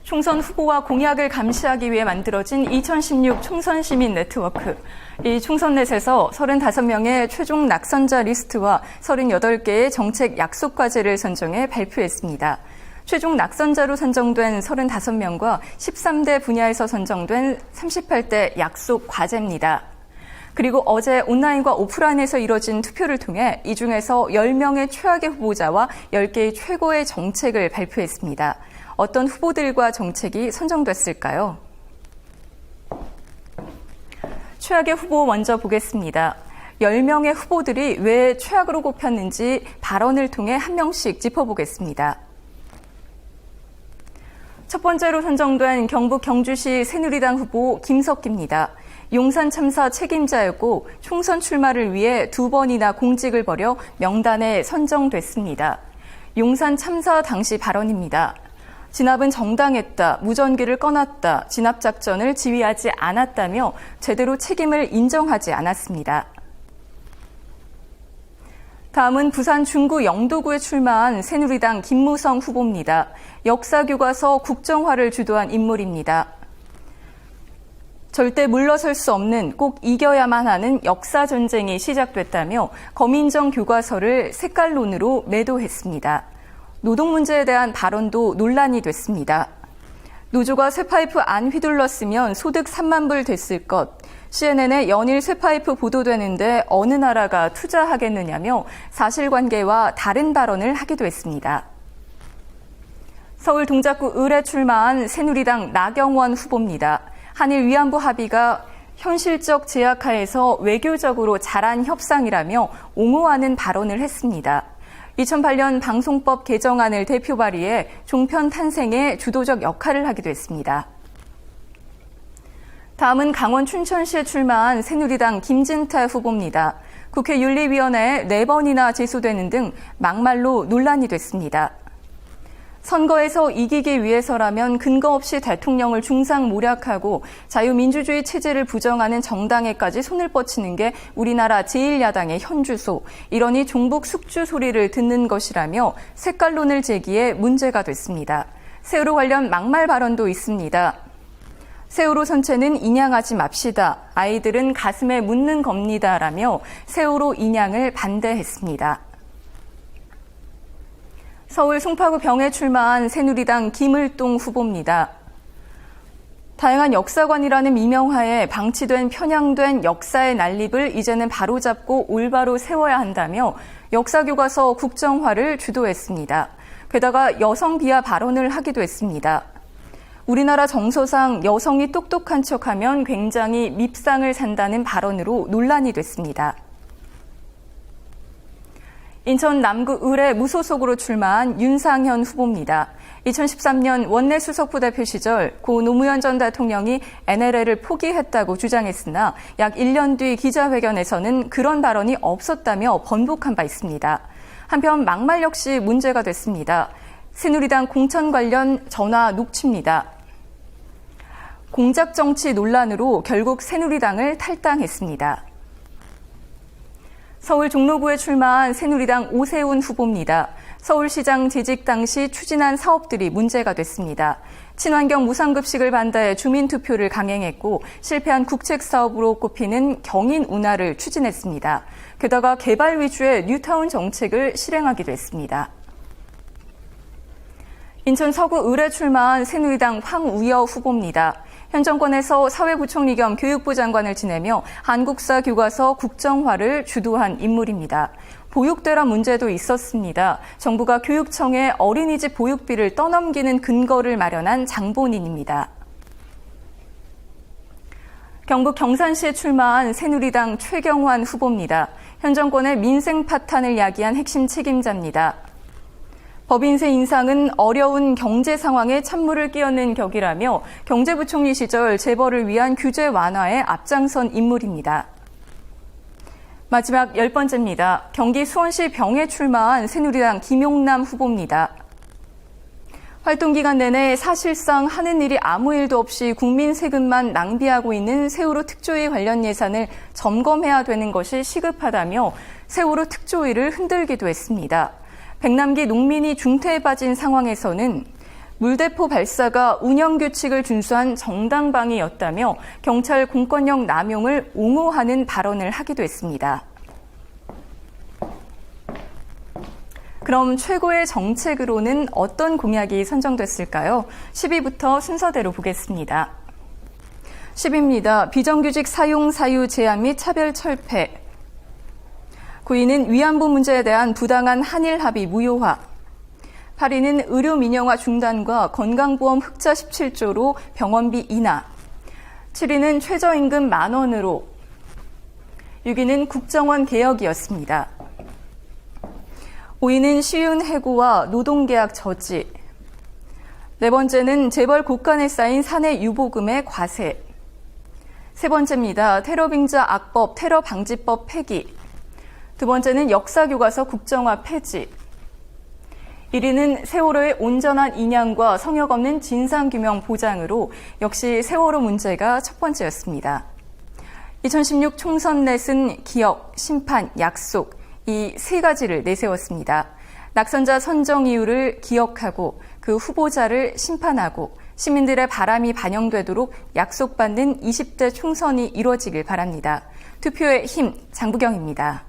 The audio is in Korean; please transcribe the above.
총선 후보와 공약을 감시하기 위해 만들어진 2016 총선 시민 네트워크. 이 총선넷에서 35명의 최종 낙선자 리스트와 38개의 정책 약속 과제를 선정해 발표했습니다. 최종 낙선자로 선정된 35명과 13대 분야에서 선정된 38대 약속 과제입니다. 그리고 어제 온라인과 오프라인에서 이뤄진 투표를 통해 이 중에서 10명의 최악의 후보자와 10개의 최고의 정책을 발표했습니다. 어떤 후보들과 정책이 선정됐을까요? 최악의 후보 먼저 보겠습니다. 10명의 후보들이 왜 최악으로 꼽혔는지 발언을 통해 한 명씩 짚어보겠습니다. 첫 번째로 선정된 경북 경주시 새누리당 후보 김석기입니다. 용산 참사 책임자였고 총선 출마를 위해 2번이나 공직을 벌여 명단에 선정됐습니다. 용산 참사 당시 발언입니다. 진압은 정당했다, 무전기를 꺼놨다, 진압작전을 지휘하지 않았다며 제대로 책임을 인정하지 않았습니다. 다음은 부산 중구 영도구에 출마한 새누리당 김무성 후보입니다. 역사교과서 국정화를 주도한 인물입니다. 절대 물러설 수 없는 꼭 이겨야만 하는 역사전쟁이 시작됐다며 검인정 교과서를 색깔론으로 매도했습니다. 노동 문제에 대한 발언도 논란이 됐습니다. 노조가 쇠파이프 안 휘둘렀으면 소득 3만 불 됐을 것. CNN에 연일 쇠파이프 보도되는데 어느 나라가 투자하겠느냐며 사실관계와 다른 발언을 하기도 했습니다. 서울 동작구 을에 출마한 새누리당 나경원 후보입니다. 한일 위안부 합의가 현실적 제약하에서 외교적으로 잘한 협상이라며 옹호하는 발언을 했습니다. 2008년 방송법 개정안을 대표 발의해 종편 탄생에 주도적 역할을 하기도 했습니다. 다음은 강원 춘천시에 출마한 새누리당 김진태 후보입니다. 국회 윤리위원회에 4번이나 제소되는 등 막말로 논란이 됐습니다. 선거에서 이기기 위해서라면 근거 없이 대통령을 중상모략하고 자유민주주의 체제를 부정하는 정당에까지 손을 뻗치는 게 우리나라 제1야당의 현주소, 이러니 종북 숙주 소리를 듣는 것이라며 색깔론을 제기해 문제가 됐습니다. 세월호 관련 막말 발언도 있습니다. 세월호 선체는 인양하지 맙시다. 아이들은 가슴에 묻는 겁니다라며 세월호 인양을 반대했습니다. 서울 송파구 병에 출마한 새누리당 김을동 후보입니다. 다양한 역사관이라는 미명하에 방치된 편향된 역사의 난립을 이제는 바로잡고 올바로 세워야 한다며 역사교과서 국정화를 주도했습니다. 게다가 여성 비하 발언을 하기도 했습니다. 우리나라 정서상 여성이 똑똑한 척하면 굉장히 밉상을 산다는 발언으로 논란이 됐습니다. 인천 남구 을에 무소속으로 출마한 윤상현 후보입니다. 2013년 원내 수석부대표 시절 고 노무현 전 대통령이 NLL을 포기했다고 주장했으나 약 1년 뒤 기자회견에서는 그런 발언이 없었다며 번복한 바 있습니다. 한편 막말 역시 문제가 됐습니다. 새누리당 공천 관련 전화 녹취입니다. 공작정치 논란으로 결국 새누리당을 탈당했습니다. 서울 종로구에 출마한 새누리당 오세훈 후보입니다. 서울시장 재직 당시 추진한 사업들이 문제가 됐습니다. 친환경 무상급식을 반대해 주민투표를 강행했고 실패한 국책사업으로 꼽히는 경인 운하를 추진했습니다. 게다가 개발 위주의 뉴타운 정책을 실행하기도 했습니다. 인천 서구 을에 출마한 새누리당 황우여 후보입니다. 현 정권에서 사회부총리 겸 교육부 장관을 지내며 한국사 교과서 국정화를 주도한 인물입니다. 보육대란 문제도 있었습니다. 정부가 교육청에 어린이집 보육비를 떠넘기는 근거를 마련한 장본인입니다. 경북 경산시에 출마한 새누리당 최경환 후보입니다. 현 정권의 민생 파탄을 야기한 핵심 책임자입니다. 법인세 인상은 어려운 경제 상황에 찬물을 끼얹는 격이라며 경제부총리 시절 재벌을 위한 규제 완화에 앞장선 인물입니다. 마지막 10번째입니다. 경기 수원시 병에 출마한 새누리당 김용남 후보입니다. 활동기간 내내 사실상 하는 일이 아무 일도 없이 국민 세금만 낭비하고 있는 세월호 특조위 관련 예산을 점검해야 되는 것이 시급하다며 세월호 특조위를 흔들기도 했습니다. 백남기 농민이 중태에 빠진 상황에서는 물대포 발사가 운영규칙을 준수한 정당방위였다며 경찰 공권력 남용을 옹호하는 발언을 하기도 했습니다. 그럼 최고의 정책으로는 어떤 공약이 선정됐을까요? 10위부터 순서대로 보겠습니다. 10위입니다. 비정규직 사용 사유 제한 및 차별 철폐. 9위는 위안부 문제에 대한 부당한 한일 합의 무효화. 8위는 의료 민영화 중단과 건강보험 흑자 17조로 병원비 인하. 7위는 최저임금 10,000원으로. 6위는 국정원 개혁이었습니다. 5위는 쉬운 해고와 노동계약 저지. 네 번째는 재벌 곳간에 쌓인 사내 유보금의 과세. 세 번째입니다. 테러빙자 악법, 테러방지법 폐기. 두 번째는 역사교과서 국정화 폐지. 1위는 세월호의 온전한 인양과 성역 없는 진상규명 보장으로 역시 세월호 문제가 첫 번째였습니다. 2016 총선 넷은 기억, 심판, 약속 이 세 가지를 내세웠습니다. 낙선자 선정 이유를 기억하고 그 후보자를 심판하고 시민들의 바람이 반영되도록 약속받는 20대 총선이 이루어지길 바랍니다. 투표의 힘, 장부경입니다.